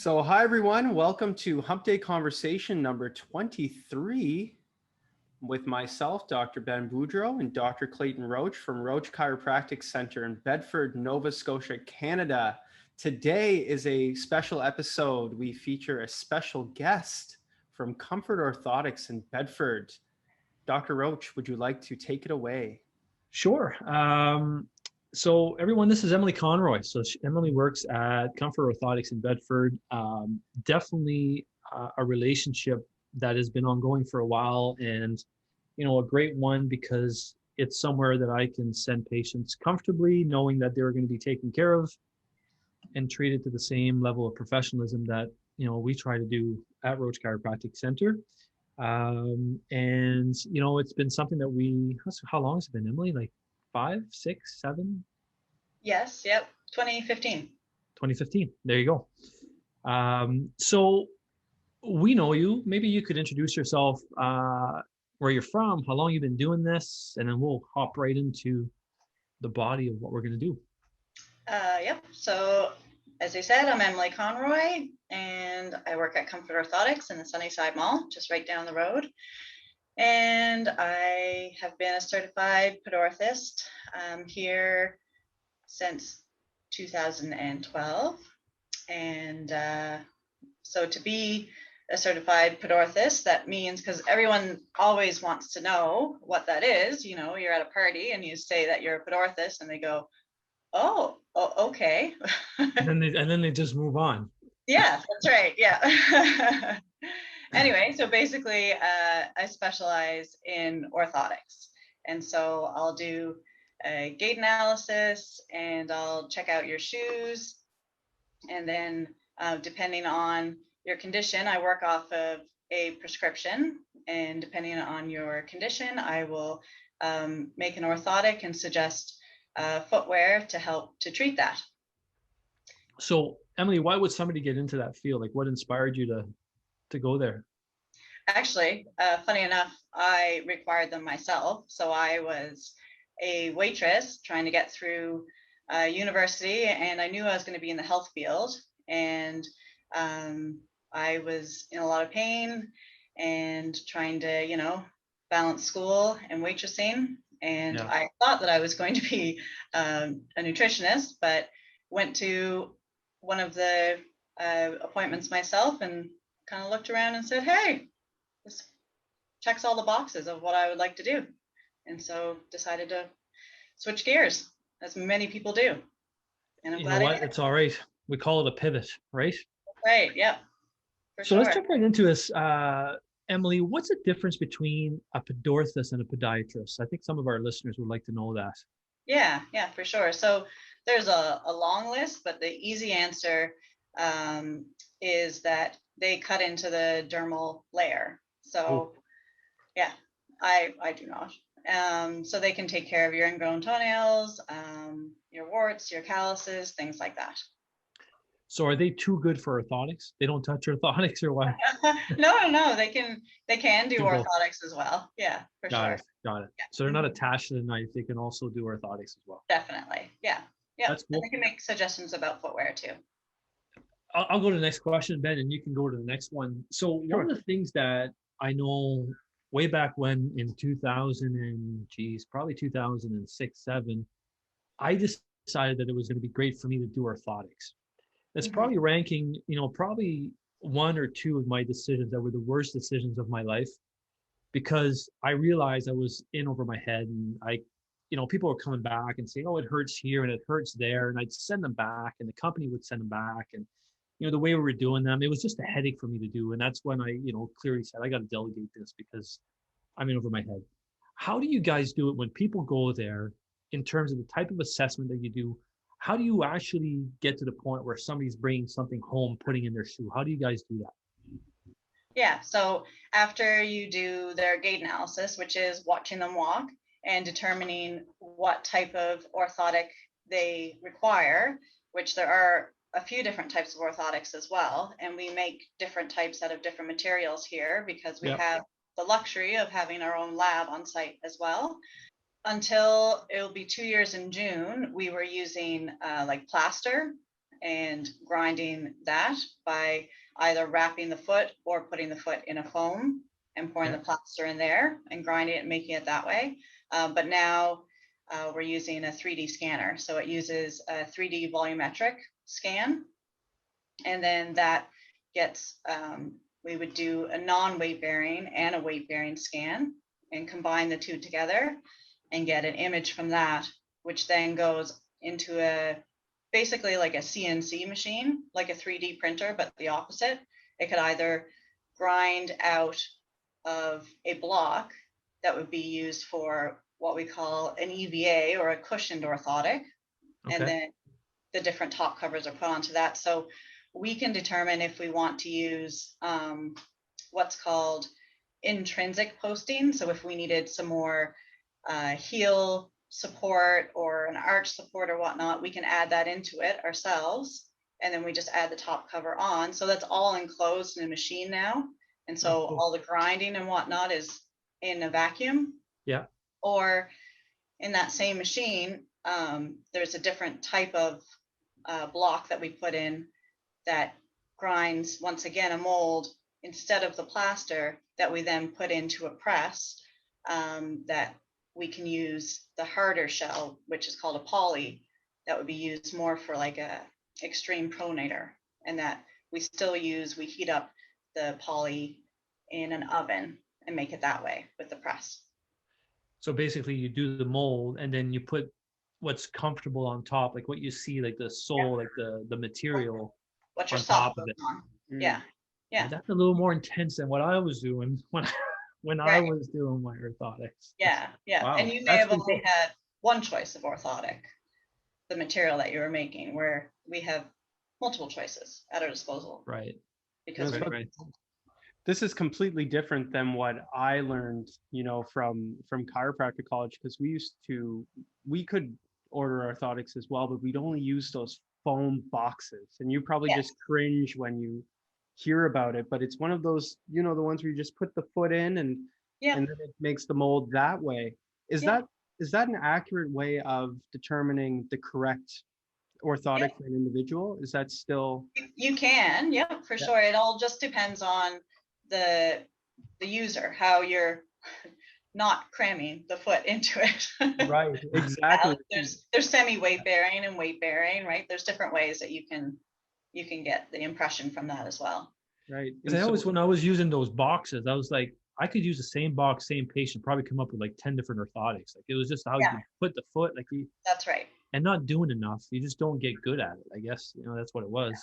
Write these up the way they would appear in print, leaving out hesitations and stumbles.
So hi everyone, welcome to Hump Day Conversation number 23 with myself, Dr. Ben Boudreau, and Dr. Clayton Roach from Roach Chiropractic Center in Bedford, Nova Scotia, Canada. Today is a special episode. We feature a special guest from Comfort Orthotics in Bedford. Dr. Roach, would you like to take it away? Sure. So everyone, this is Emily Conroy. So Emily works at Comfort Orthotics in Bedford. Definitely a relationship that has been ongoing for a while, and a great one because it's somewhere that I can send patients comfortably, knowing that they're going to be taken care of and treated to the same level of professionalism that we try to do at Roach Chiropractic Center. And it's been something that how long has it been, Emily? Like 5, 6, 7? Yes. Yep. 2015. 2015. There you go. So we know you. Maybe you could introduce yourself, where you're from, how long you've been doing this, and then we'll hop right into the body of what we're going to do. Yep. So as I said, I'm Emily Conroy, and I work at Comfort Orthotics in the Sunnyside Mall, just right down the road. And I have been a certified Pedorthist here since 2012. And so to be a certified Pedorthist, that means, because everyone always wants to know what that is, you're at a party and you say that you're a Pedorthist and they go, oh, okay. and then they just move on. Yeah, that's right. Yeah. Anyway, so basically, I specialize in orthotics. And so I'll do a gait analysis and I'll check out your shoes. And then depending on your condition, I work off of a prescription. And depending on your condition, I will make an orthotic and suggest footwear to help to treat that. So Emily, why would somebody get into that field? Like, what inspired you to go there? Actually, funny enough, I required them myself. So I was a waitress trying to get through university, and I knew I was going to be in the health field. And I was in a lot of pain and trying to, balance school and waitressing. And yeah. I thought that I was going to be a nutritionist, but went to one of the appointments myself and kind of looked around and said, hey, this checks all the boxes of what I would like to do. And so decided to switch gears, as many people do. And I'm glad I did. It's all right. We call it a pivot, right? Right. Yep. So let's jump right into this. Emily, what's the difference between a pedorthist and a pediatrist? I think some of our listeners would like to know that. Yeah, for sure. So there's a long list, but the easy answer is that they cut into the dermal layer. So yeah, I do not. So they can take care of your ingrown toenails, your warts, your calluses, things like that. So are they too good for orthotics? They don't touch orthotics or what? No. They can do orthotics as well. Yeah, for sure. Got it. Yeah. So they're not attached to the knife. They can also do orthotics as well. Definitely. Yeah. That's cool. And they can make suggestions about footwear too. I'll go to the next question, Ben, and you can go to the next one. So sure. One of the things that I know way back when in 2006, 7, I decided that it was going to be great for me to do orthotics. That's probably ranking, probably 1 or 2 of my decisions that were the worst decisions of my life, because I realized I was in over my head, and people were coming back and saying, oh, it hurts here and it hurts there. And I'd send them back and the company would send them back. And, the way we were doing them, it was just a headache for me to do. And that's when I, clearly said, I got to delegate this because I'm in over my head. How do you guys do it when people go there in terms of the type of assessment that you do? How do you actually get to the point where somebody's bringing something home, putting in their shoe? How do you guys do that? Yeah. So after you do their gait analysis, which is watching them walk and determining what type of orthotic they require, which there are a few different types of orthotics as well. And we make different types out of different materials here because we have the luxury of having our own lab on site as well. Until it'll be 2 years in June, we were using like plaster and grinding that by either wrapping the foot or putting the foot in a foam and pouring the plaster in there and grinding it and making it that way. But now we're using a 3D scanner. So it uses a 3D volumetric scan. And then that gets, we would do a non-weight bearing and a weight bearing scan and combine the two together and get an image from that, which then goes into basically like a CNC machine, like a 3D printer, but the opposite. It could either grind out of a block that would be used for what we call an EVA or a cushioned orthotic. Okay. And then the different top covers are put onto that. So we can determine if we want to use what's called intrinsic posting. So if we needed some more heel support or an arch support or whatnot, we can add that into it ourselves. And then we just add the top cover on. So that's all enclosed in a machine now. And so all the grinding and whatnot is in a vacuum. Yeah. Or in that same machine, there's a different type of block that we put in that grinds, once again, a mold instead of the plaster that we then put into a press that we can use the harder shell, which is called a poly, that would be used more for like a extreme pronator, and that we heat up the poly in an oven and make it that way with the press. So basically you do the mold and then you put what's comfortable on top, like what you see, like the sole, like the material what your on top of it. On. Yeah. Yeah. And that's a little more intense than what I was doing when I was doing my orthotics. Yeah. Yeah. Wow. And you may have only had one choice of orthotic, the material that you were making, where we have multiple choices at our disposal. Right. Because this is completely different than what I learned, from chiropractic college, because we could order orthotics as well, but we'd only use those foam boxes. And you probably just cringe when you hear about it, but it's one of those, the ones where you just put the foot in and then it makes the mold that way. Is that an accurate way of determining the correct orthotic for an individual? Is that still? You can, for sure. It all just depends on the user, how you're not cramming the foot into it. Right, exactly. There's semi weight bearing and weight bearing, right? There's different ways that you can get the impression from that as well. Right. When I was using those boxes, I was like, I could use the same box, same patient, probably come up with like 10 different orthotics. Like it was just how you put the foot, that's right. And not doing enough. You just don't get good at it. I guess, that's what it was.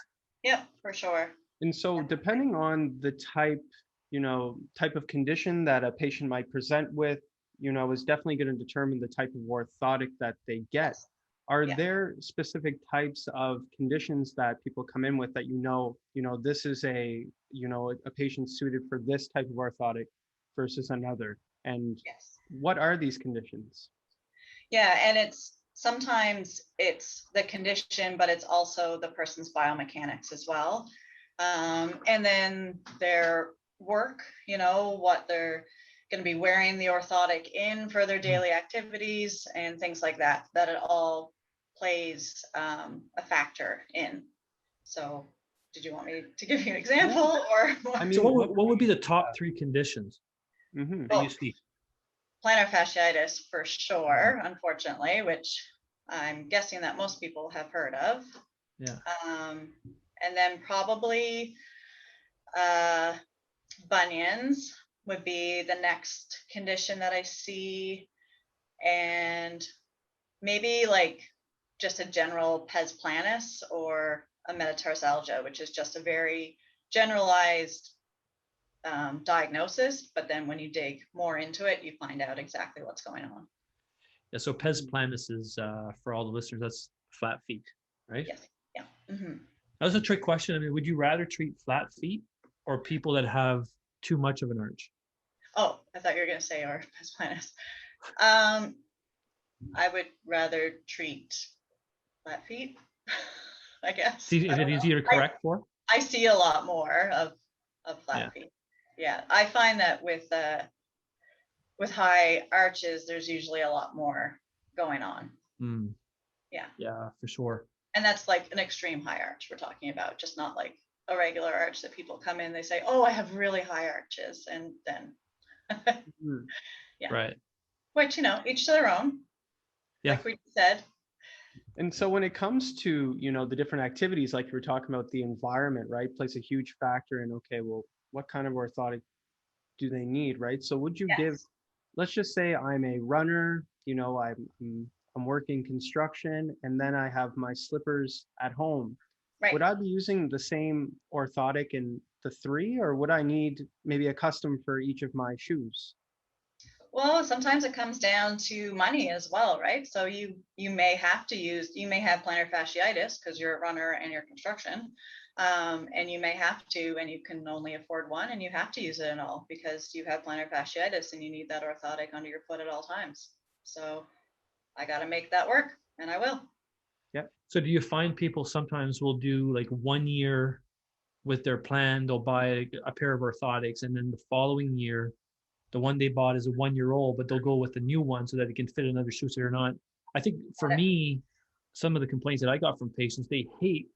Yeah, for sure. And so depending on the type of condition that a patient might present with, is definitely going to determine the type of orthotic that they get. Are there specific types of conditions that people come in with that this is a patient suited for this type of orthotic versus another? And what are these conditions? Yeah, and sometimes it's the condition, but it's also the person's biomechanics as well. And then their work, what they're going to be wearing the orthotic in for their daily activities and things like that it all plays a factor in. So did you want me to give you an example? Or so what would be the top 3 conditions that you see? Plantar fasciitis for sure, unfortunately, which I'm guessing that most people have heard of. Yeah. And then probably bunions would be the next condition that I see, and maybe like just a general pes planus or a metatarsalgia, which is just a very generalized diagnosis, but then when you dig more into it, you find out exactly what's going on. Yeah, so pes planus is, for all the listeners, that's flat feet, right? Yes. Yeah. Mm-hmm. That was a trick question. I mean, would you rather treat flat feet or people that have too much of an arch? Oh, I thought you were going to say or pes planus. I would rather treat flat feet, I guess. Is it easier to correct for? I see a lot more of flat feet. Yeah, I find that with high arches, there's usually a lot more going on. Yeah, for sure. And that's like an extreme high arch we're talking about, just not like a regular arch that people come in, they say, oh, I have really high arches. And then, yeah. Right. Which, you know, each to their own, Yeah. like we said. And so when it comes to, you know, the different activities, like you were talking about, the environment, right, plays a huge factor in, okay, well, what kind of orthotic do they need, right? So would you give, Yes. let's just say I'm a runner, you know, I'm working construction, and then I have my slippers at home. Right. Would I be using the same orthotic in the three, or would I need maybe a custom for each of my shoes? Well, sometimes it comes down to money as well, right? So you may have to use, you may have plantar fasciitis because you're a runner and you're construction, and you may have to, and you can only afford one, and you have to use it in all because you have plantar fasciitis and you need that orthotic under your foot at all times. So I got to make that work, and I will. Yeah. So do you find people sometimes will do like 1 year with their plan, they'll buy a pair of orthotics, and then the following year, the one they bought is a 1-year-old, but they'll go with the new one so that it can fit another shoe so they're not. I think for me, some of the complaints that I got from patients, they hate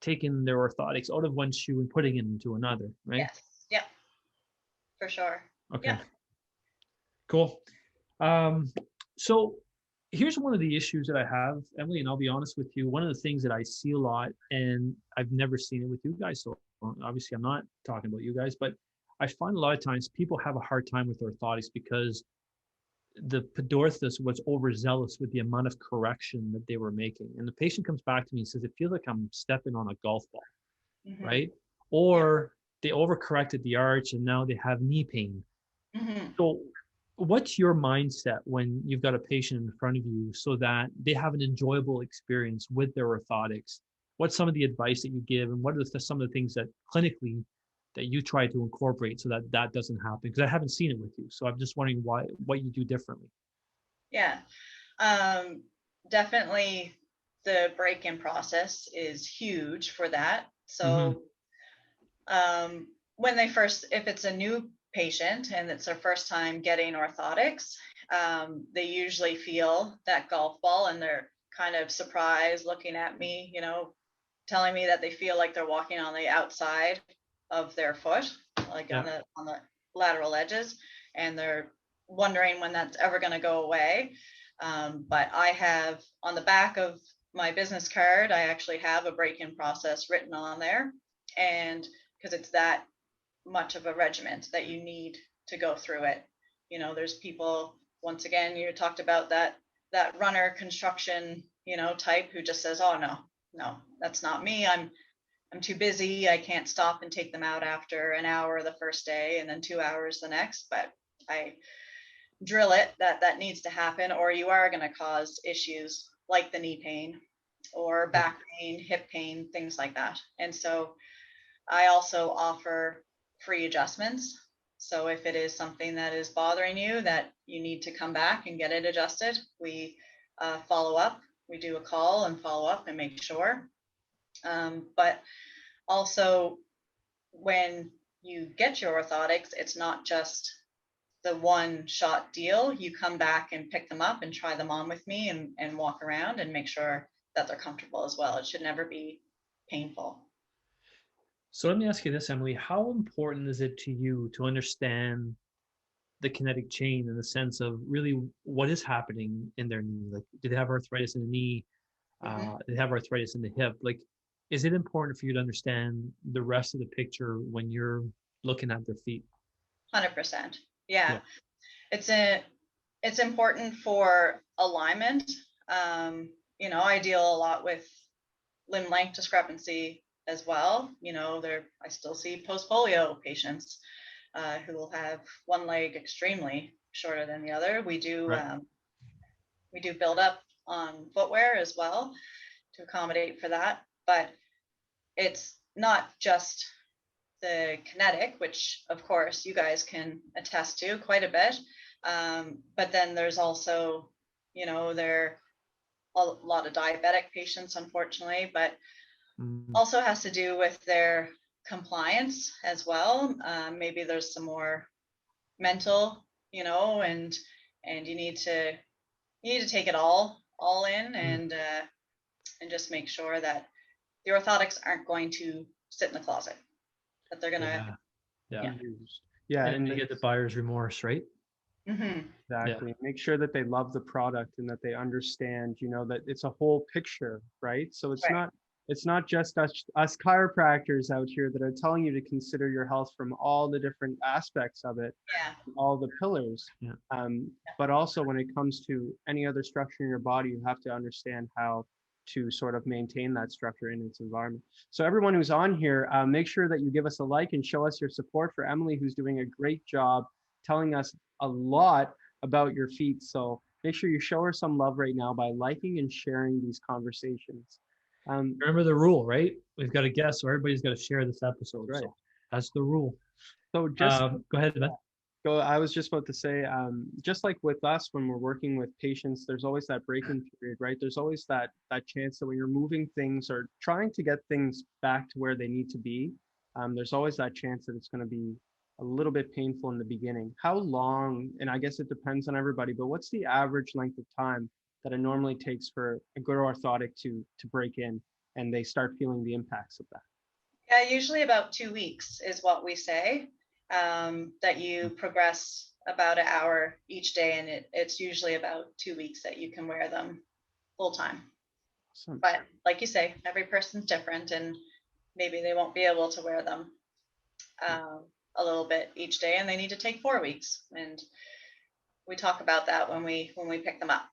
taking their orthotics out of one shoe and putting it into another, right? Yes. Yep. For sure. Okay. Yeah. Cool. So here's one of the issues that I have, Emily, and I'll be honest with you. One of the things that I see a lot, and I've never seen it with you guys, so obviously I'm not talking about you guys, but I find a lot of times people have a hard time with orthotics because the Pedorthist was overzealous with the amount of correction that they were making. And the patient comes back to me and says, it feels like I'm stepping on a golf ball, right? Or they overcorrected the arch and now they have knee pain. So what's your mindset when you've got a patient in front of you so that they have an enjoyable experience with their orthotics? What's some of the advice that you give, and what are some of the things that clinically that you try to incorporate so that that doesn't happen? Because I haven't seen it with you, so I'm just wondering what you do differently. Yeah, definitely the break-in process is huge for that. So when they first, if it's a new patient and it's their first time getting orthotics, they usually feel that golf ball and they're kind of surprised looking at me, you know, telling me that they feel like they're walking on the outside of their foot, like on the lateral edges, and they're wondering when that's ever going to go away. But I have on the back of my business card, I actually have a break-in process written on there, and because it's that much of a regiment that you need to go through it. You know, there's people, once again, you talked about that runner construction, you know, type who just says, oh no, that's not me. I'm too busy. I can't stop and take them out after an hour the first day and then 2 hours the next. But I drill it that needs to happen, or you are going to cause issues like the knee pain or back pain, hip pain, things like that. And so I also offer free adjustments. So if it is something that is bothering you that you need to come back and get it adjusted, we follow up. We do a call and follow up and make sure. But also, when you get your orthotics, it's not just the one shot deal. You come back and pick them up and try them on with me and walk around and make sure that they're comfortable as well. It should never be painful. So let me ask you this, Emily. How important is it to you to understand the kinetic chain in the sense of really what is happening in their knee? Like, do they have arthritis in the knee? Do they have arthritis in the hip? Like, is it important for you to understand the rest of the picture when you're looking at their feet? 100%. Yeah. It's important for alignment. You know, I deal a lot with limb length discrepancy as well. You know, I still see post-polio patients who will have one leg extremely shorter than the other. We do build up on footwear as well to accommodate for that. But it's not just the Kinetic, which of course you guys can attest to quite a bit. But then there's also, you know, there are a lot of diabetic patients, unfortunately, but also has to do with their compliance as well. Maybe there's some more mental, you know, and you need to take it all in and and just make sure that the orthotics aren't going to sit in the closet, that they're going to, Yeah. Yeah. And you get the buyer's remorse, right? mm-hmm. Exactly. Make sure that they love the product and that they understand, that it's a whole picture, right? So it's not just us chiropractors out here that are telling you to consider your health from all the different aspects of it, all the pillars. But also when it comes to any other structure in your body, you have to understand how to sort of maintain that structure in its environment. So everyone who's on here, make sure that you give us a like and show us your support for Emily, who's doing a great job telling us a lot about your feet. So make sure you show her some love right now by liking and sharing these conversations. Remember the rule, right? We've got a guest, so everybody's got to share this episode. Right. So that's the rule. So just go ahead, Ben. I was just about to say, just like with us, when we're working with patients, there's always that break-in period, right? There's always that chance that when you're moving things or trying to get things back to where they need to be, there's always that chance that it's going to be a little bit painful in the beginning. How long, and I guess it depends on everybody, but what's the average length of time that it normally takes for a good orthotic to break in and they start feeling the impacts of that? Yeah, usually about 2 weeks is what we say, that you progress about an hour each day, and it's usually about 2 weeks that you can wear them full time. Awesome. But like you say, every person's different, and maybe they won't be able to wear them a little bit each day, and they need to take 4 weeks. And we talk about that when we pick them up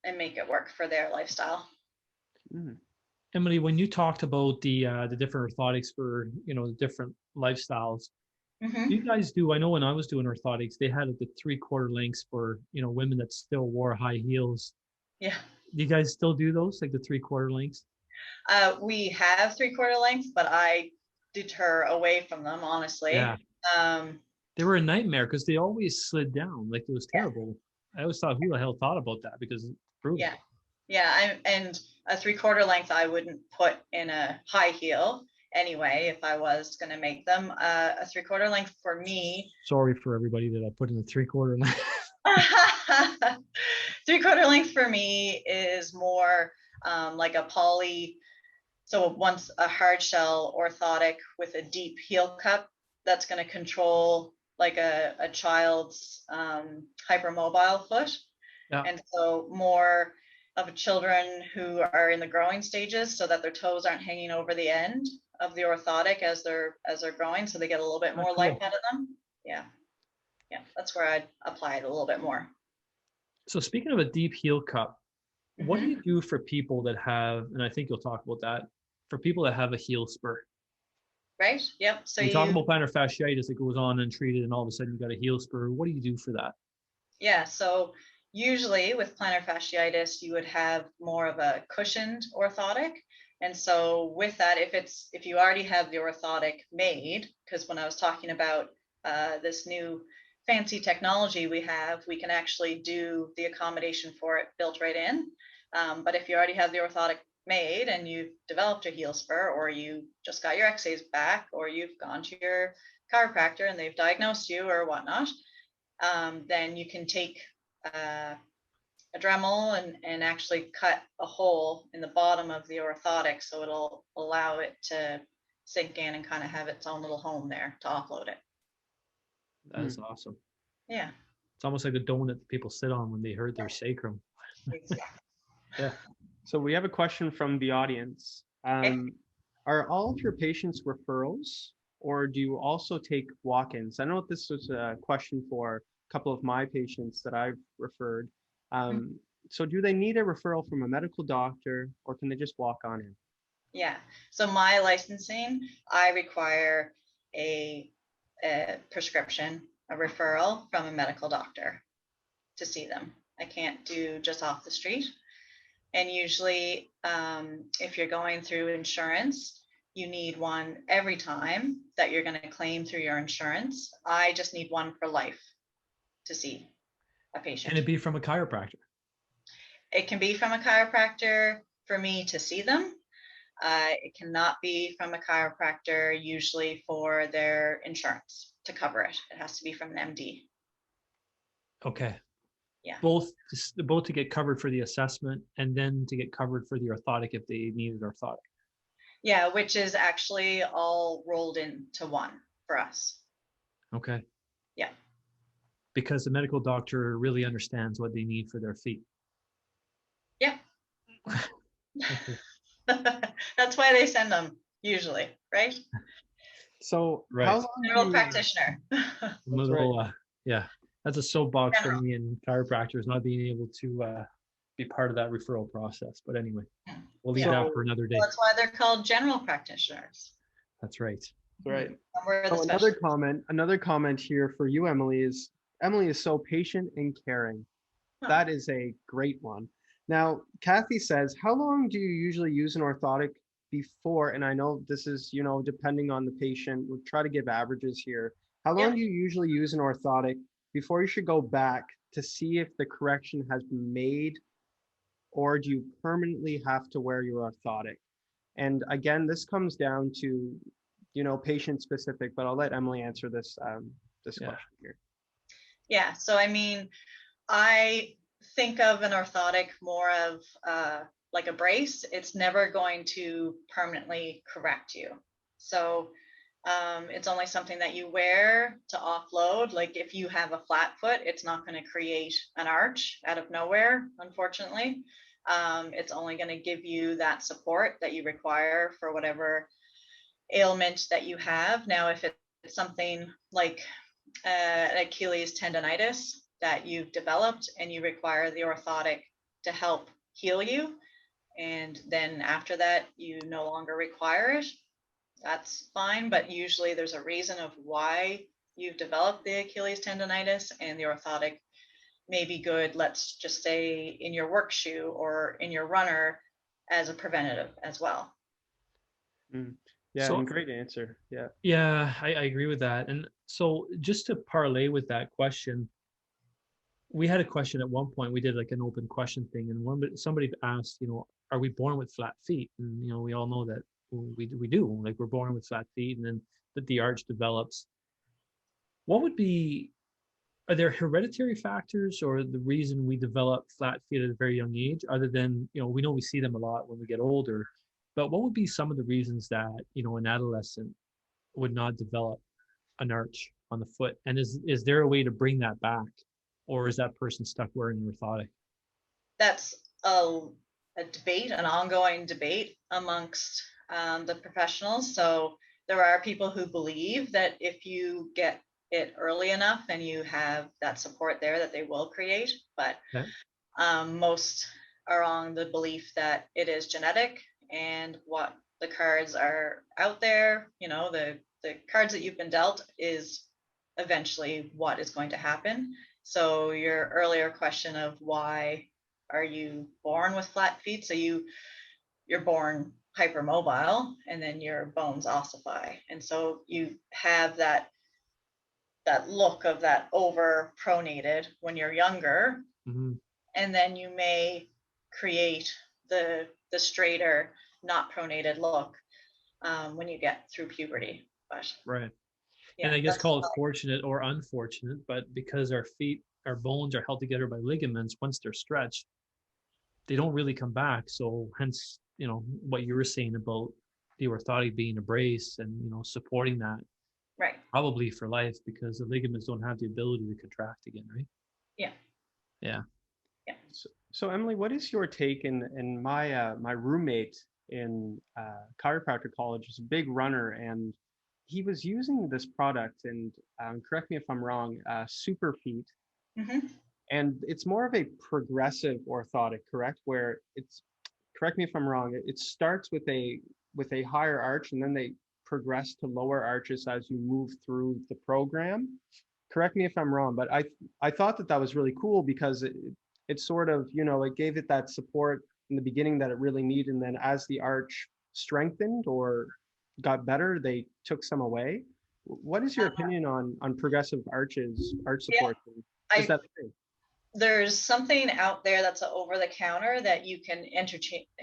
and make it work for their lifestyle. Emily, when you talked about the different orthotics for the different lifestyles, do you guys do? I know when I was doing orthotics, they had the 3/4 lengths for women that still wore high heels. Yeah. Do you guys still do those, like the 3/4 lengths? We have 3/4 lengths, but I deter away from them, honestly. Yeah. They were a nightmare because they always slid down. Like, it was terrible. I always thought, who the hell thought about that? Because it's brutal. Yeah. And a 3/4 length I wouldn't put in a high heel anyway if I was going to make them. A 3/4 length for me. Sorry for everybody that I put in the 3/4 length. 3/4 length for me is more like a poly. So once a hard shell orthotic with a deep heel cup that's going to control like a child's hypermobile foot. Yeah. And so more of children who are in the growing stages, so that their toes aren't hanging over the end of the orthotic as they're growing, so they get a little bit more life out of them. Yeah, that's where I'd apply it a little bit more. So speaking of a deep heel cup, what do you do for people that have, and I think you'll talk about that, for people that have a heel spur? Right. Yep. So you talk about plantar fasciitis that goes on untreated, and all of a sudden you got a heel spur. What do you do for that? Yeah. So usually with plantar fasciitis, you would have more of a cushioned orthotic. And so with that, if you already have the orthotic made, because when I was talking about this new fancy technology we can actually do the accommodation for it built right in. But if you already have the orthotic made and you've developed a heel spur, or you just got your x-rays back, or you've gone to your chiropractor and they've diagnosed you or whatnot, then you can take a Dremel and actually cut a hole in the bottom of the orthotic, so it'll allow it to sink in and kind of have its own little home there to offload it. That is awesome. Yeah. It's almost like a donut that people sit on when they hurt their sacrum. Exactly. Yeah. So we have a question from the audience. Are all of your patients referrals, or do you also take walk-ins? I know this was a question for a couple of my patients that I've referred. So do they need a referral from a medical doctor, or can they just walk on in? Yeah. So my licensing, I require a prescription, a referral from a medical doctor to see them. I can't do just off the street. And usually, if you're going through insurance, you need one every time that you're going to claim through your insurance. I just need one for life to see a patient. Can it be from a chiropractor? It can be from a chiropractor for me to see them. It cannot be from a chiropractor, usually for their insurance to cover it. It has to be from an MD. Okay. Yeah. both to get covered for the assessment and then to get covered for the orthotic if they needed orthotic. Yeah, which is actually all rolled into one for us. Okay. Yeah. Because the medical doctor really understands what they need for their feet. Yeah. Okay. That's why they send them usually, right? So Right. how long General do you, practitioner. Little, yeah, that's a soapbox for General. me and chiropractors not being able to be part of that referral process. But anyway, we'll leave that for another day. Well, that's why they're called general practitioners. That's right. right? And we're the So specialists. another comment here for you, Emily, is so patient and caring. Huh. That is a great one. Now, Kathy says, how long do you usually use an orthotic before? And I know this is, depending on the patient, we'll try to give averages here. How long Yeah. do you usually use an orthotic before you should go back to see if the correction has been made, or do you permanently have to wear your orthotic? And again, this comes down to, patient specific, but I'll let Emily answer this question here. Yeah. So, I mean, I think of an orthotic more of like a brace. It's never going to permanently correct you. So it's only something that you wear to offload. Like if you have a flat foot, it's not going to create an arch out of nowhere, unfortunately. It's only going to give you that support that you require for whatever ailment that you have. Now, if it's something like an Achilles tendonitis that you've developed and you require the orthotic to help heal you, and then after that you no longer require it, that's fine. But usually there's a reason of why you've developed the Achilles tendonitis, and the orthotic may be good, let's just say in your work shoe or in your runner, as a preventative as well. Yeah, So, and great answer. Yeah. Yeah, I agree with that. And so just to parlay with that question, we had a question at one point. We did like an open question thing, and somebody asked, are we born with flat feet? And we all know that we do. Like we're born with flat feet, and then that the arch develops. Are there hereditary factors or the reason we develop flat feet at a very young age, other than, we know we see them a lot when we get older, but what would be some of the reasons that, an adolescent would not develop an arch on the foot? And is there a way to bring that back, or is that person stuck wearing an orthotic? That's a debate, an ongoing debate amongst the professionals. So there are people who believe that if you get it early enough and you have that support there, that they will create. But most are on the belief that it is genetic, and what the cards are out there, the cards that you've been dealt is eventually what is going to happen. So your earlier question of why are you born with flat feet? So you're born hypermobile, and then your bones ossify, and so you have that look of that over pronated when you're younger. Mm-hmm. And then you may create the straighter, not pronated look when you get through puberty. But Right. yeah, And I guess call it fortunate or unfortunate, but because our bones are held together by ligaments, once they're stretched, they don't really come back. So hence, what you were saying about the orthotic being a brace and, supporting that. Right. Probably for life, because the ligaments don't have the ability to contract again, right? Yeah. Yeah. Yeah. So Emily, what is your take? In my my roommate in chiropractic college is a big runner, and he was using this product, and correct me if I'm wrong, Super Feet. Mm-hmm. And it's more of a progressive orthotic, correct? Where correct me if I'm wrong, it starts with a higher arch, and then they progress to lower arches as you move through the program. Correct me if I'm wrong, but I thought that was really cool, because it sort of, it gave it that support in the beginning that it really needed, and then as the arch strengthened or got better, they took some away. What is your opinion on progressive arch support? Yeah, is that the thing? There's something out there that's over the counter that you can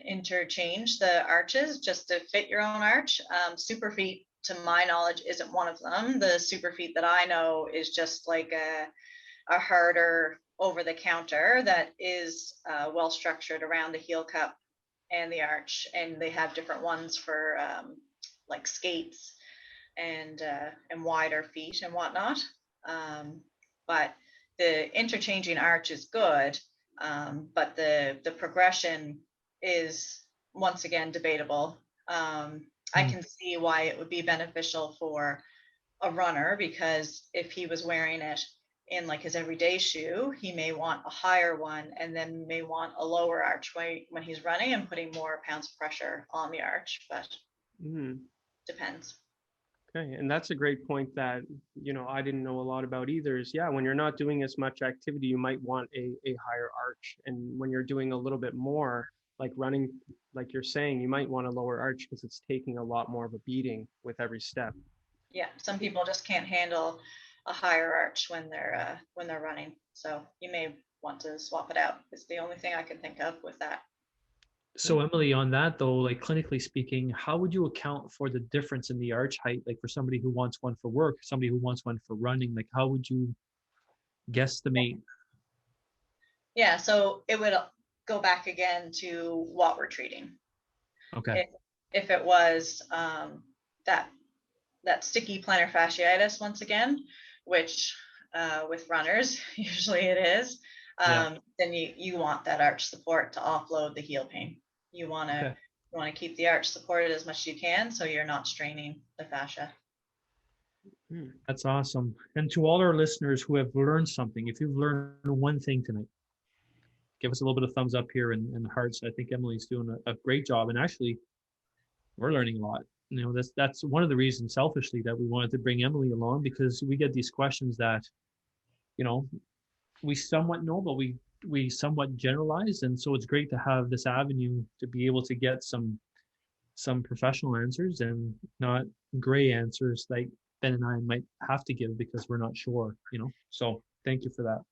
interchange the arches just to fit your own arch. Super Feet, to my knowledge, isn't one of them. The Super Feet that I know is just like a harder over the counter that is well structured around the heel cup and the arch, and they have different ones for like skates and wider feet and whatnot. But the interchanging arch is good, but the progression is once again debatable. I can see why it would be beneficial for a runner, because if he was wearing it in like his everyday shoe, he may want a higher one and then may want a lower arch when he's running and putting more pounds of pressure on the arch, but depends. Okay, and that's a great point that, you know, I didn't know a lot about either, is when you're not doing as much activity, you might want a higher arch. And when you're doing a little bit more, like running, like you're saying, you might want a lower arch because it's taking a lot more of a beating with every step. Yeah, some people just can't handle a higher arch when they're running. So you may want to swap it out. It's the only thing I can think of with that. So Emily, on that though, like clinically speaking, how would you account for the difference in the arch height? Like for somebody who wants one for work, somebody who wants one for running, like how would you guesstimate? Yeah, so it would go back again to what we're treating. Okay. If it was that sticky plantar fasciitis, once again, which with runners usually it is, then you want that arch support to offload the heel pain. You want to keep the arch supported as much as you can, so you're not straining the fascia. That's awesome. And to all our listeners who have learned something, if you've learned one thing tonight, give us a little bit of thumbs up here and hearts. I think Emily's doing a great job, and actually we're learning a lot. You know, that's one of the reasons selfishly that we wanted to bring Emily along, because we get these questions that, you know, we somewhat know, but we somewhat generalize. And so it's great to have this avenue to be able to get some professional answers and not gray answers like Ben and I might have to give because we're not sure, you know. So thank you for that.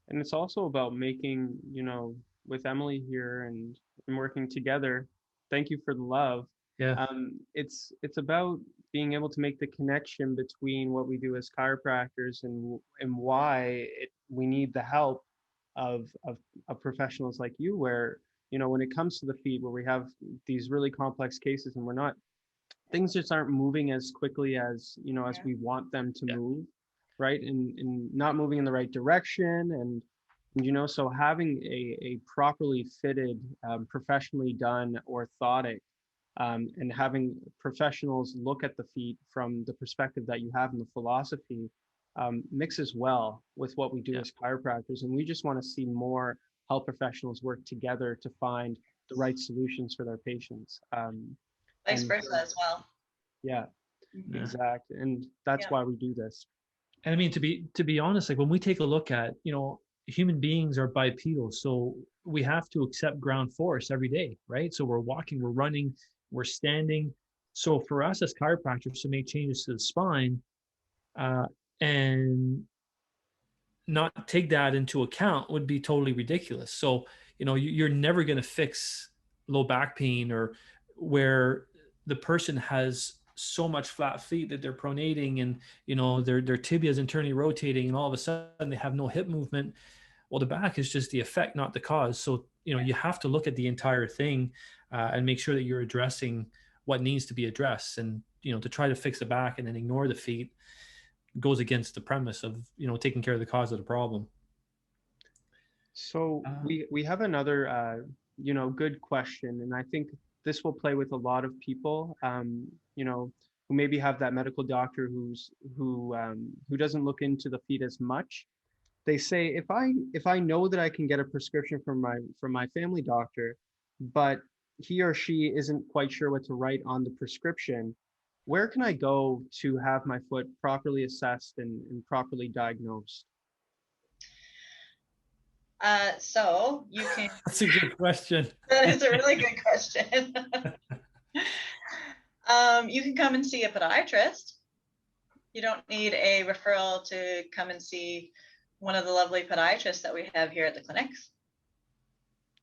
And it's also about making, you know, with Emily here and working together, thank you for the love. Yeah. It's about being able to make the connection between what we do as chiropractors and why we need the help of professionals like you, where, you know, when it comes to the feet, where we have these really complex cases and things just aren't moving as quickly as, you know, as we want them to move, right? And not moving in the right direction. And you know, so having a properly fitted, professionally done orthotic, and having professionals look at the feet from the perspective that you have in the philosophy, mixes well with what we do as chiropractors. And we just want to see more health professionals work together to find the right solutions for their patients. Vice versa as well. Yeah, exactly. And that's why we do this. And I mean, to be honest, like when we take a look at, you know, human beings are bipedal, so we have to accept ground force every day, right? So we're walking, we're running, we're standing. So for us as chiropractors to make changes to the spine and not take that into account would be totally ridiculous. So, you know, you're never going to fix low back pain or where the person has so much flat feet that they're pronating and, you know, their tibia is internally rotating and all of a sudden they have no hip movement. Well, the back is just the effect, not the cause. So, you know, you have to look at the entire thing and make sure that you're addressing what needs to be addressed. And, you know, to try to fix the back and then ignore the feet goes against the premise of, you know, taking care of the cause of the problem. So we have another, you know, good question. And I think this will play with a lot of people, you know, who maybe have that medical doctor who doesn't look into the feet as much. They say, if I know that I can get a prescription from my family doctor, but he or she isn't quite sure what to write on the prescription, where can I go to have my foot properly assessed and properly diagnosed? So you can. That's a good question. That is a really good question. You can come and see a podiatrist. You don't need a referral to come and see one of the lovely podiatrists that we have here at the clinics.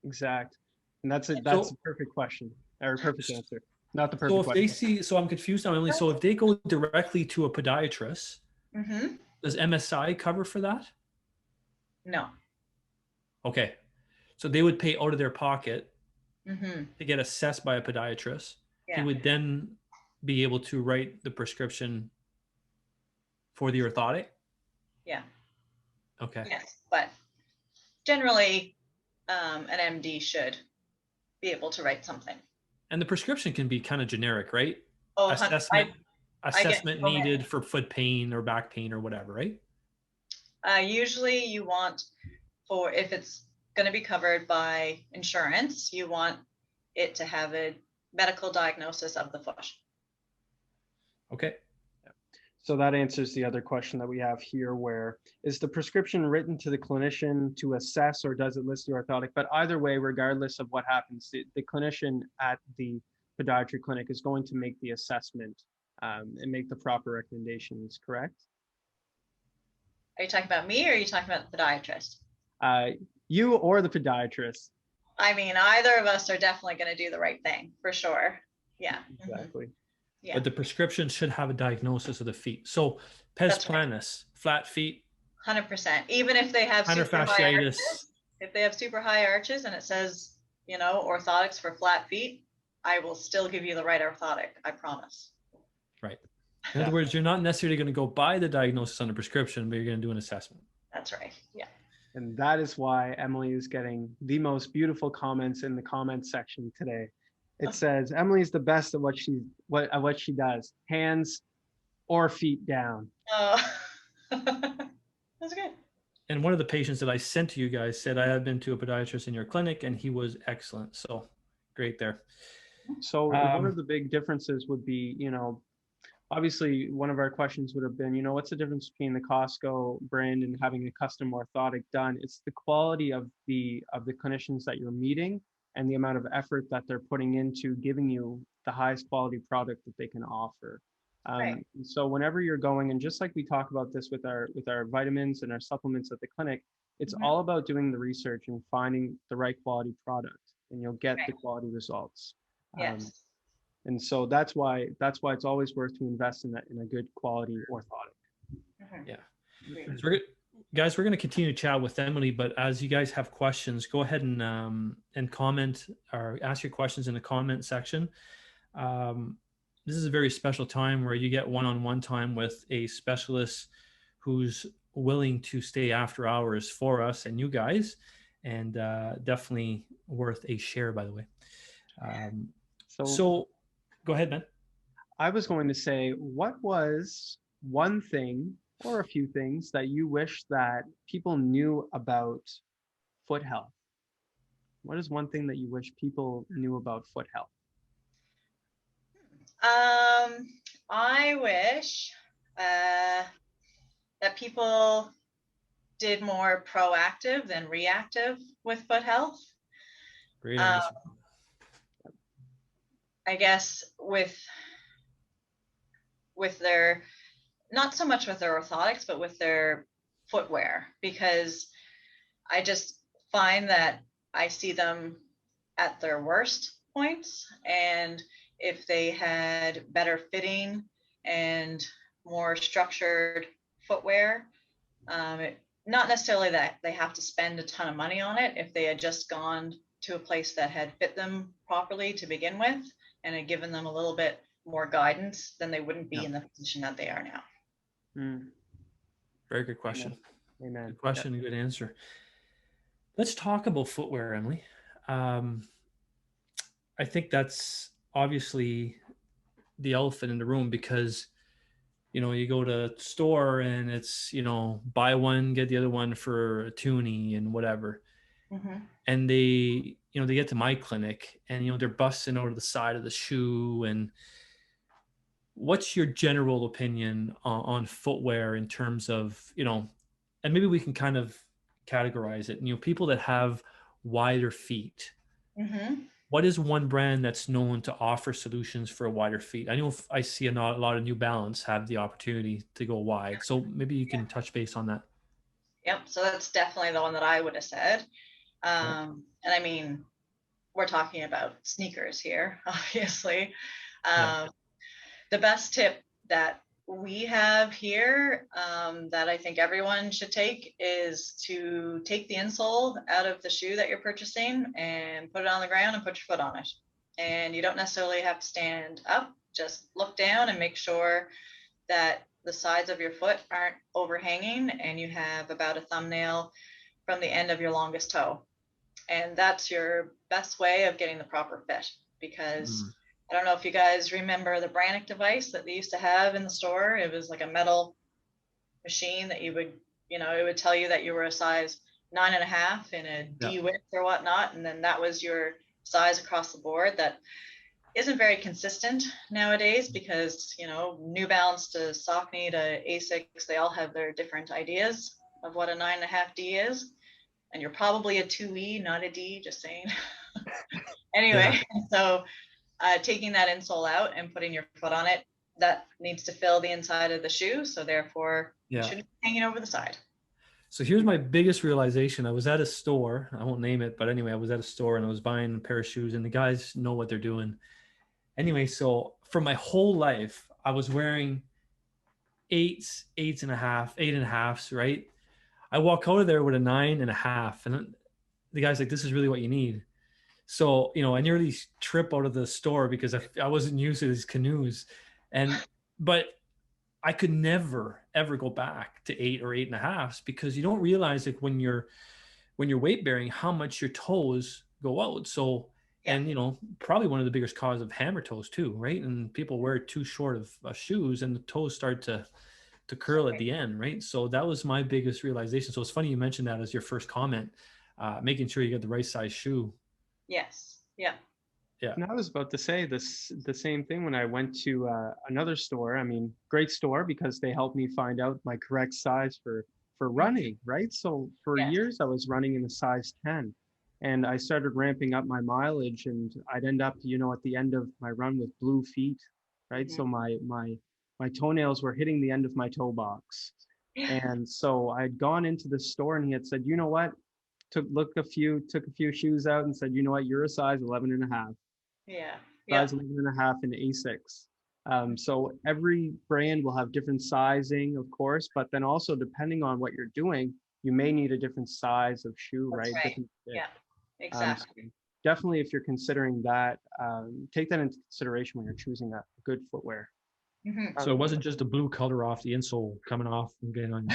Exact. And that's a perfect question, or a perfect answer. Not the perfect question. So if they see, so I'm confused now, Emily. So if they go directly to a podiatrist, does MSI cover for that? No. Okay. So they would pay out of their pocket Mm-hmm. to get assessed by a podiatrist. He Yeah. would then be able to write the prescription for the orthotic. Yeah. Okay. Yes, but generally, an MD should be able to write something. And the prescription can be kind of generic, right? Oh, Assessment I get so needed many. for foot pain or back pain or whatever, right? Usually you want, for if it's going to be covered by insurance, you want it to have a medical diagnosis of the foot. Okay. So that answers the other question that we have here, where is the prescription written to the clinician to assess, or does it list the orthotic? But either way, regardless of what happens, the clinician at the podiatry clinic is going to make the assessment and make the proper recommendations, correct? Are you talking about me, or are you talking about the podiatrist? You or the podiatrist. I mean, either of us are definitely going to do the right thing, for sure. Yeah. Exactly. Yeah. But the prescription should have a diagnosis of the feet. So pes planus, flat feet, 100%. Even if they have plantar super high fasciitis. arches, if they have super high arches and it says, you know, orthotics for flat feet, I will still give you the right orthotic. I promise. Right. In other words, you're not necessarily going to go by the diagnosis on the prescription, but you're going to do an assessment. That's right. Yeah. And that is why Emily is getting the most beautiful comments in the comment section today. It says Emily's the best at what she does, hands or feet down. Oh, that's good. And one of the patients that I sent to you guys said, I have been to a podiatrist in your clinic and he was excellent. So great there. So one of the big differences would be, you know, obviously one of our questions would have been, you know, what's the difference between the Costco brand and having a custom orthotic done? It's the quality of the clinicians that you're meeting and the amount of effort that they're putting into giving you the highest quality product that they can offer. Right. So whenever you're going, and just like we talk about this with our vitamins and our supplements at the clinic, it's all about doing the research and finding the right quality product, and you'll get the quality results. Yes. And so that's why it's always worth to invest in a good quality orthotic. Yeah. So guys, we're going to continue to chat with Emily, but as you guys have questions, go ahead and comment or ask your questions in the comment section. This is a very special time where you get one-on-one time with a specialist who's willing to stay after hours for us and you guys, and definitely worth a share, by the way. So go ahead, Ben. I was going to say, what was one thing or a few things that you wish that people knew about foot health? What is one thing that you wish people knew about foot health? I wish that people did more proactive than reactive with foot health. Great answer. I guess with their, not so much with their orthotics, but with their footwear, because I just find that I see them at their worst points, and if they had better fitting and more structured footwear, not necessarily that they have to spend a ton of money on it. If they had just gone to a place that had fit them properly to begin with and had given them a little bit more guidance, then they wouldn't be in the position that they are now. Very good question. Amen. Good question and good answer. Let's talk about footwear, Emily. I think that's obviously the elephant in the room, because you know, you go to a store and it's, you know, buy one get the other one for a toonie and whatever. And they, you know, they get to my clinic and, you know, they're busting out of the side of the shoe. And what's your general opinion on footwear in terms of, you know, and maybe we can kind of categorize it, you know, people that have wider feet. What is one brand that's known to offer solutions for wider feet? I know I see a lot of New Balance have the opportunity to go wide. So maybe you can touch base on that. Yep. So that's definitely the one that I would have said. And I mean, we're talking about sneakers here, obviously. The best tip that we have here that I think everyone should take is to take the insole out of the shoe that you're purchasing and put it on the ground and put your foot on it. And you don't necessarily have to stand up, just look down and make sure that the sides of your foot aren't overhanging and you have about a thumbnail from the end of your longest toe. And that's your best way of getting the proper fit, because I don't know if you guys remember the Brannick device that they used to have in the store. It was like a metal machine that you would, it would tell you that you were a size 9.5 in a D width or whatnot. And then that was your size across the board. That isn't very consistent nowadays because, New Balance to Saucony to Asics, they all have their different ideas of what a 9.5 D is. And you're probably a 2E, not a D, just saying. Anyway, so taking that insole out and putting your foot on it, that needs to fill the inside of the shoe. So therefore, it shouldn't be hanging over the side. So here's my biggest realization. I was at a store. I won't name it, but anyway, I was at a store and I was buying a pair of shoes and the guys know what they're doing. Anyway, so for my whole life, I was wearing 8s, 8.5s, right? I walk out of there with a 9.5 and the guy's like, this is really what you need. So, I nearly trip out of the store because I wasn't used to these canoes. But I could never, ever go back to 8 or 8.5s because you don't realize like when you're weight bearing, how much your toes go out. So, and, probably one of the biggest cause of hammer toes too, right? And people wear too short of shoes and the toes start to curl at the end, right? So that was my biggest realization. So it's funny you mentioned that as your first comment, making sure you get the right size shoe. Yes. Yeah. Yeah. And I was about to say the same thing when I went to another store. I mean, great store because they helped me find out my correct size for running, right? So for years I was running in a size 10 and I started ramping up my mileage and I'd end up, at the end of my run with blue feet, right? So my toenails were hitting the end of my toe box. And so I'd gone into the store and he had said, you know what? Took a few shoes out and said, you know what, you're a size 11.5. Yeah. Size 11.5 in Asics. So every brand will have different sizing, of course, but then also depending on what you're doing, you may need a different size of shoe, That's right? Yeah, exactly. So definitely, if you're considering that, take that into consideration when you're choosing that good footwear. So it wasn't just the blue color off the insole coming off and getting on.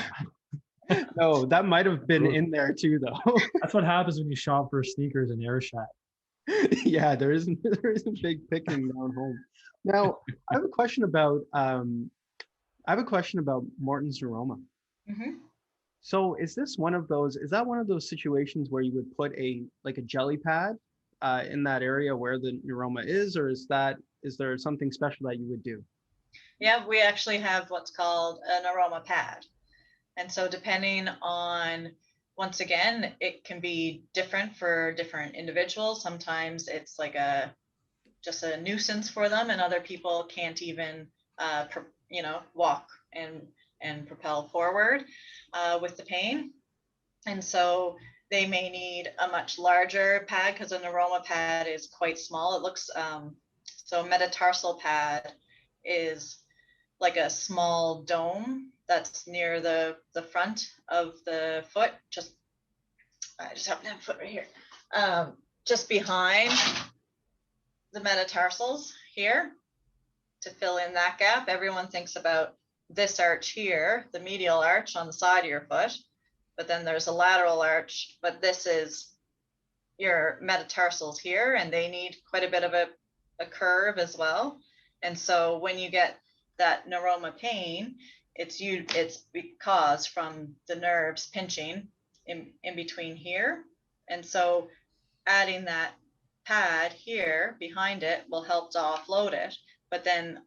No, that might have been in there too, though. That's what happens when you shop for sneakers and Air Shack. Yeah, there isn't big picking down home. Now, I have a question about Morton's Neuroma. So is that one of those situations where you would put a jelly pad in that area where the neuroma is, or is there something special that you would do? Yeah, we actually have what's called a neuroma pad. And so depending on, once again, it can be different for different individuals. Sometimes it's like just a nuisance for them, and other people can't even, walk and propel forward with the pain. And so they may need a much larger pad because a neuroma pad is quite small. It looks, so metatarsal pad is like a small dome that's near the front of the foot. I just happen to have a foot right here. Just behind the metatarsals here to fill in that gap. Everyone thinks about this arch here, the medial arch on the side of your foot, but then there's a lateral arch, but this is your metatarsals here, and they need quite a bit of a curve as well. And so when you get that neuroma pain, it's because from the nerves pinching in between here. And so adding that pad here behind it will help to offload it. But then,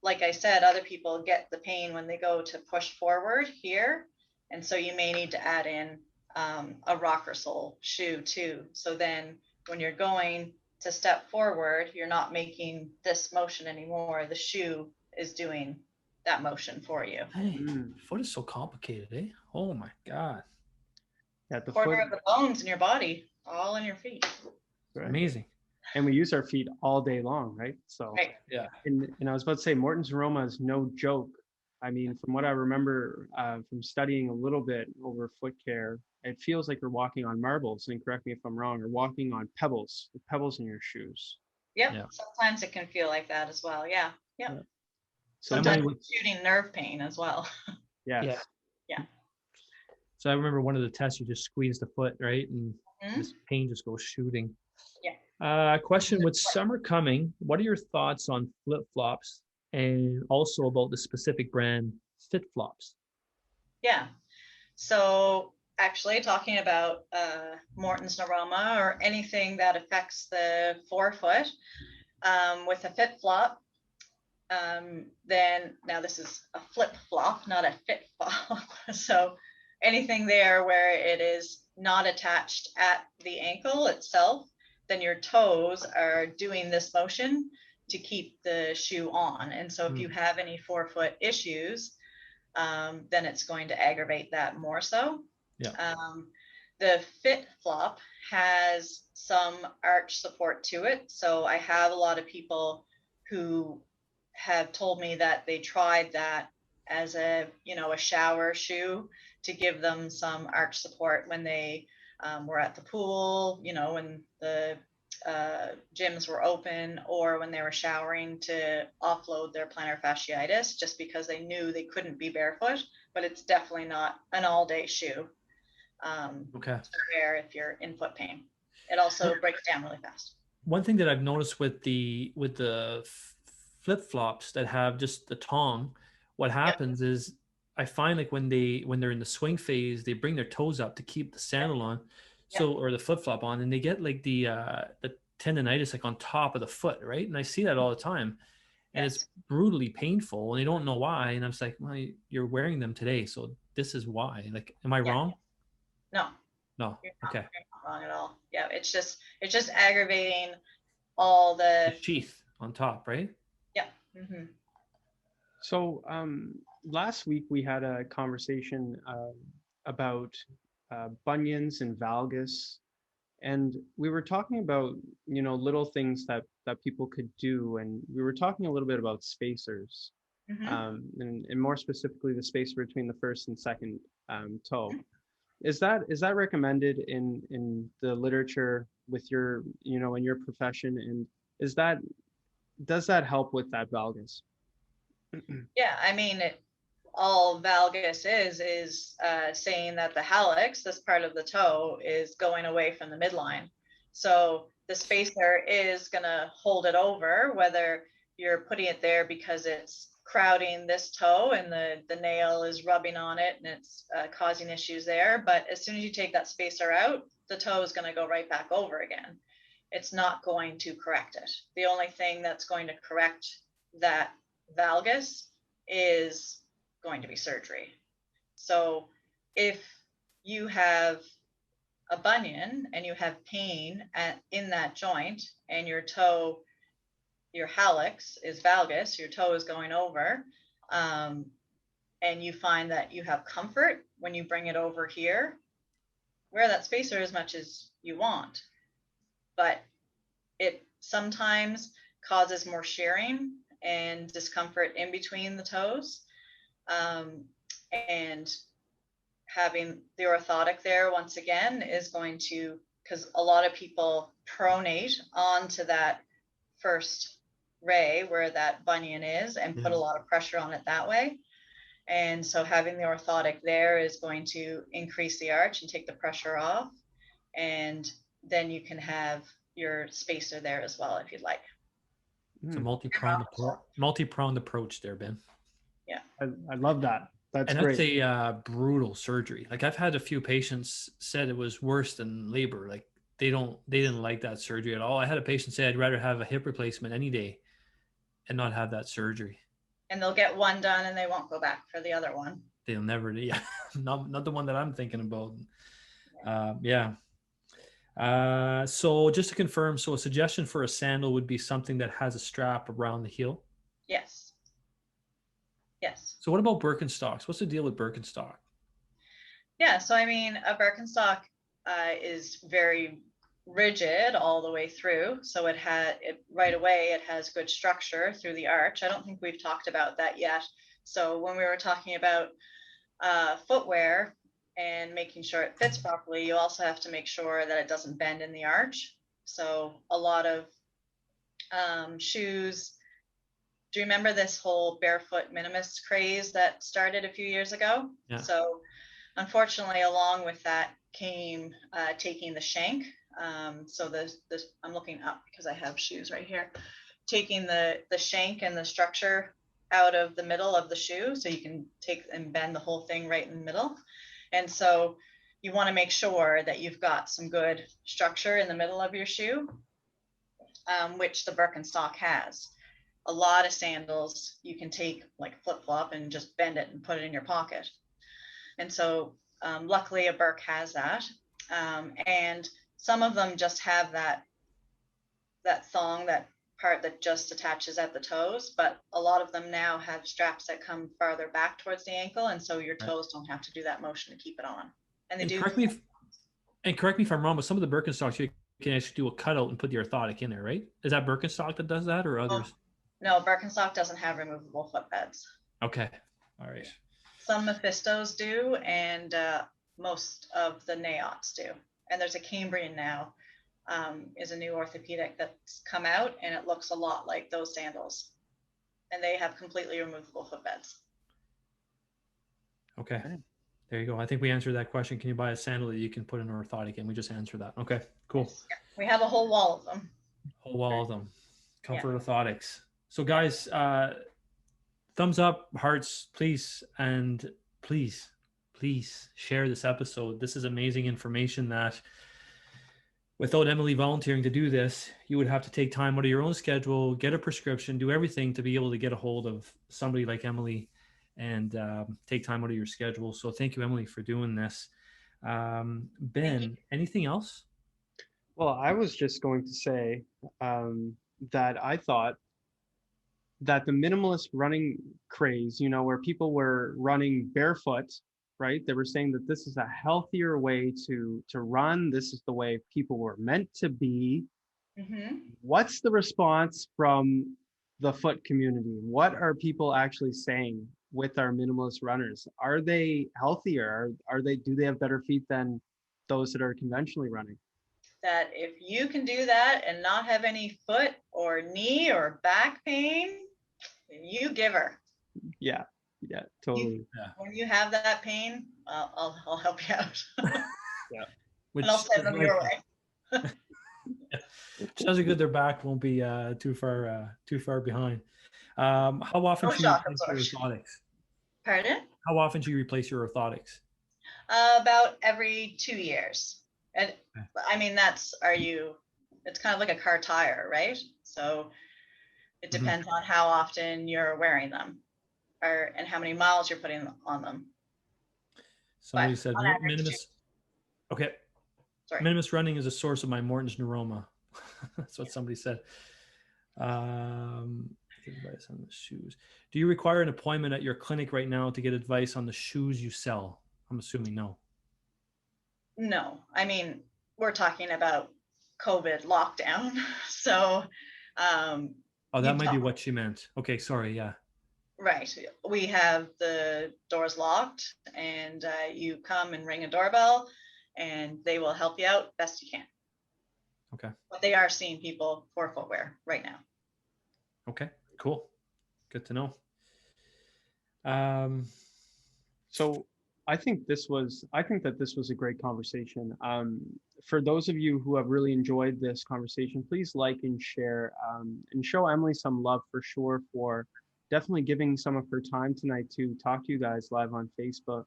like I said, other people get the pain when they go to push forward here. And so you may need to add in a rocker sole shoe too. So then when you're going to step forward, you're not making this motion anymore. The shoe is doing that motion for you. Hey, foot is so complicated, eh? Oh my God. Yeah, the corner of the bones in your body, all in your feet. Right. Amazing. And we use our feet all day long, right? So right. Yeah. And I was about to say, Morton's Neuroma is no joke. I mean, from what I remember from studying a little bit over foot care, it feels like you're walking on marbles, and correct me if I'm wrong, or walking on pebbles, with pebbles in your shoes. Yep. Yeah. Sometimes it can feel like that as well. Yeah. Yep. Yeah. So Sometimes Emily, it's shooting nerve pain as well. yes. Yeah. Yeah. So I remember one of the tests, you just squeeze the foot, right? And Mhm. this pain just goes shooting. Yeah. Question, with summer coming, what are your thoughts on flip-flops and also about the specific brand FitFlops? Yeah. So actually talking about Morton's Neuroma or anything that affects the forefoot with a fit flop, then now this is a flip flop, not a fit flop. So anything there where it is not attached at the ankle itself, then your toes are doing this motion to keep the shoe on. And so if you have any forefoot issues, then it's going to aggravate that more so. Yeah. The fit flop has some arch support to it. So I have a lot of people who have told me that they tried that as a shower shoe to give them some arch support when they were at the pool, when the gyms were open, or when they were showering to offload their plantar fasciitis, just because they knew they couldn't be barefoot. But it's definitely not an all-day shoe Okay. to wear if you're in foot pain. It also breaks down really fast. One thing that I've noticed with the flip-flops that have just the tongue, what happens is I find like when they're in the swing phase, they bring their toes up to keep the sandal on, or the flip-flop on, and they get like the tendonitis like on top of the foot, right? And I see that all the time, and it's brutally painful, and they don't know why. And I'm just like, well, you're wearing them today, so this is why. Like, am I wrong? No. No. Okay. You're not wrong at all. Yeah, it's just aggravating all the sheath on top, right? Yeah. Mm-hmm. So last week we had a conversation about bunions and valgus, and we were talking about little things that people could do, and we were talking a little bit about spacers, and more specifically the spacer between the first and second toe. Is that recommended in the literature with your in your profession, and does that help with that valgus? Yeah, I mean, all valgus is saying that the hallux, this part of the toe, is going away from the midline. So the spacer is going to hold it over, whether you're putting it there because it's crowding this toe and the nail is rubbing on it and it's causing issues there. But as soon as you take that spacer out, the toe is going to go right back over again. It's not going to correct it. The only thing that's going to correct that valgus is going to be surgery. So if you have a bunion and you have pain in that joint, and your toe, your hallux is valgus, your toe is going over, and you find that you have comfort when you bring it over here, wear that spacer as much as you want. But it sometimes causes more shearing and discomfort in between the toes. And having the orthotic there, once again, is going to, because a lot of people pronate onto that first ray where that bunion is and put a lot of pressure on it that way. And so having the orthotic there is going to increase the arch and take the pressure off. And then you can have your spacer there as well if you'd like. It's a multi-pronged approach there, Ben. Yeah. I love that. That's great. That's a brutal surgery. Like, I've had a few patients said it was worse than labor. Like, they didn't like that surgery at all. I had a patient say, I'd rather have a hip replacement any day and not have that surgery. And they'll get one done and they won't go back for the other one. They'll never, not the one that I'm thinking about. So just to confirm, so a suggestion for a sandal would be something that has a strap around the heel? Yes. So what about Birkenstocks? What's the deal with Birkenstock? Yeah, so I mean, a Birkenstock is very rigid all the way through. So right away, it has good structure through the arch. I don't think we've talked about that yet So when we were talking about footwear and making sure it fits properly, you also have to make sure that it doesn't bend in the arch. So a lot of shoes. Do you remember this whole barefoot minimalist craze that started a few years ago? Yeah. So unfortunately, along with that came taking the shank. So I'm looking up because I have shoes right here. Taking the shank and the structure out of the middle of the shoe, so you can take and bend the whole thing right in the middle. And so you want to make sure that you've got some good structure in the middle of your shoe, which the Birkenstock has. A lot of sandals you can take like flip-flop and just bend it and put it in your pocket. And so luckily a Birk has that. And some of them just have that thong, that part that just attaches at the toes, but a lot of them now have straps that come farther back towards the ankle, and so your toes don't have to do that motion to keep it on. And they do. Correct me if I'm wrong, but some of the Birkenstocks you can actually do a cutout and put the orthotic in there, right? Is that Birkenstock that does that, or others? No, Birkenstock doesn't have removable footbeds. Okay, all right. Some Mephistos do, and most of the Naots do. And there's a Cambrian now, is a new orthopedic that's come out, and it looks a lot like those sandals. And they have completely removable footbeds. Okay, there you go. I think we answered that question. Can you buy a sandal that you can put an orthotic in? We just answered that. Okay, cool. Yes. Yeah. We have a whole wall of them. Whole wall of them. Comfort orthotics. So guys, thumbs up, hearts, please. And please share this episode. This is amazing information that without Emily volunteering to do this, you would have to take time out of your own schedule, get a prescription, do everything to be able to get a hold of somebody like Emily and take time out of your schedule. So thank you, Emily, for doing this. Ben, anything else? Well, I was just going to say that I thought that the minimalist running craze, where people were running barefoot, right? They were saying that this is a healthier way to run. This is the way people were meant to be. Mm-hmm. What's the response from the foot community? What are people actually saying with our minimalist runners? Are they healthier? Do they have better feet than those that are conventionally running? That if you can do that and not have any foot or knee or back pain, you give her. Yeah, totally. When you have that pain, I'll help you out. Yeah. And I'll send them your way. Sounds good. Their back won't be too far behind. How often do you replace your orthotics? Pardon? How often do you replace your orthotics? About every 2 years. And I mean, it's kind of like a car tire, right? So it depends on how often you're wearing them and how many miles you're putting on them. Somebody said minimus. Okay. Sorry. Minimus running is a source of my Morton's neuroma. That's what somebody said. Advice on the shoes. Do you require an appointment at your clinic right now to get advice on the shoes you sell? I'm assuming no. No, I mean, we're talking about COVID lockdown. So, that might be what she meant. Okay. Sorry. Yeah. Right. We have the doors locked, and you come and ring a doorbell and they will help you out best you can. Okay. But they are seeing people for footwear right now. Okay, cool. Good to know. So I think that this was a great conversation. For those of you who have really enjoyed this conversation, please like and share, and show Emily some love for sure for definitely giving some of her time tonight to talk to you guys live on Facebook.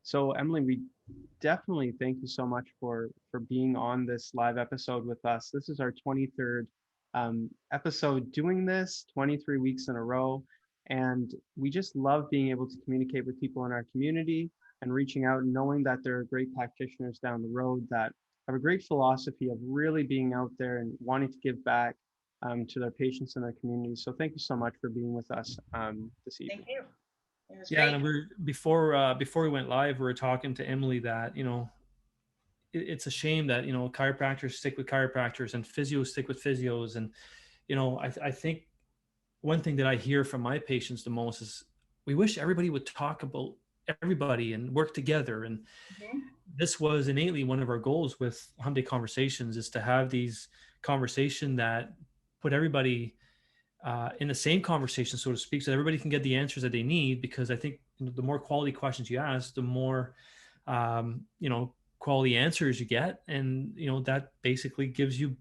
So Emily, we definitely thank you so much for being on this live episode with us. This is our 23rd episode doing this, 23 weeks in a row. And we just love being able to communicate with people in our community and reaching out and knowing that there are great practitioners down the road that have a great philosophy of really being out there and wanting to give back to their patients and their communities. So thank you so much for being with us this evening. Thank you. Yeah, and before we went live, we were talking to Emily that, it's a shame that, chiropractors stick with chiropractors and physios stick with physios. And, I think one thing that I hear from my patients the most is we wish everybody would talk about everybody and work together. And this was innately one of our goals with Hump Day Conversations, is to have these conversation that put everybody in the same conversation, so to speak, so everybody can get the answers that they need. Because I think the more quality questions you ask, the more, quality answers you get. And, that basically gives you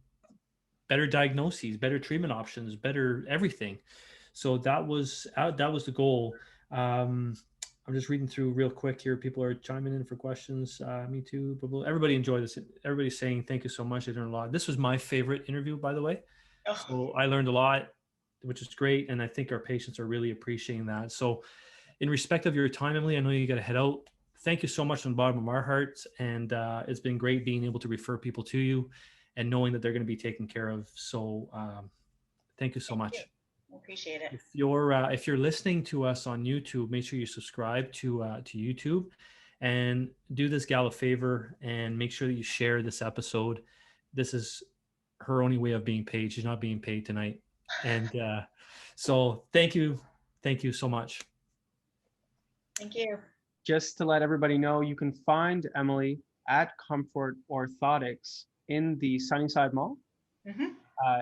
better diagnoses, better treatment options, better everything. So that was the goal. I'm just reading through real quick here. People are chiming in for questions. Me too. Everybody enjoyed this. Everybody's saying thank you so much. I learned a lot. This was my favorite interview, by the way. Oh. So I learned a lot, which is great. And I think our patients are really appreciating that. So in respect of your time, Emily, I know you got to head out. Thank you so much from the bottom of our hearts. And it's been great being able to refer people to you and knowing that they're going to be taken care of. So thank you so much. Appreciate it. If you're listening to us on YouTube, make sure you subscribe to YouTube, and do this gal a favor and make sure that you share this episode. This is her only way of being paid. She's not being paid tonight. And so thank you so much. Thank you. Just to let everybody know, you can find Emily at Comfort Orthotics in the Sunnyside Mall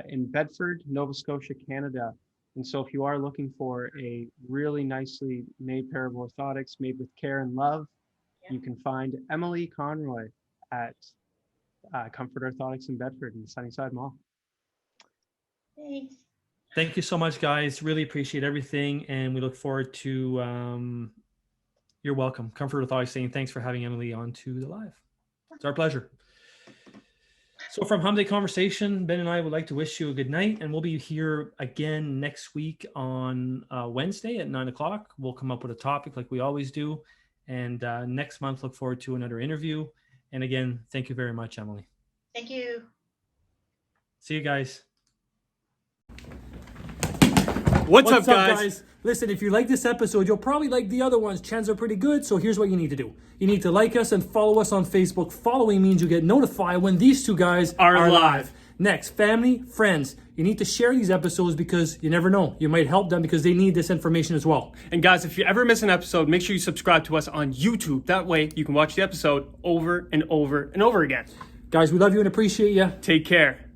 in Bedford, Nova Scotia, Canada. And so if you are looking for a really nicely made pair of orthotics made with care and love, you can find Emily Conroy at Comfort Orthotics in Bedford in the Sunnyside Mall. Thanks. Thank you so much, guys. Really appreciate everything. And we look forward to, you're welcome. Comfort Orthotics saying thanks for having Emily on to the live. It's our pleasure. So from Hump Day Conversation, Ben and I would like to wish you a good night, and we'll be here again next week on Wednesday at 9:00. We'll come up with a topic like we always do. And next month, look forward to another interview. And again, thank you very much, Emily. Thank you. See you guys. What's up, guys? Listen, if you like this episode, you'll probably like the other ones. Chances are pretty good. So here's what you need to do. You need to like us and follow us on Facebook. Following means you get notified when these two guys are live. Next, family, friends. You need to share these episodes because you never know. You might help them because they need this information as well. And guys, if you ever miss an episode, make sure you subscribe to us on YouTube. That way you can watch the episode over and over and over again. Guys, we love you and appreciate you. Take care.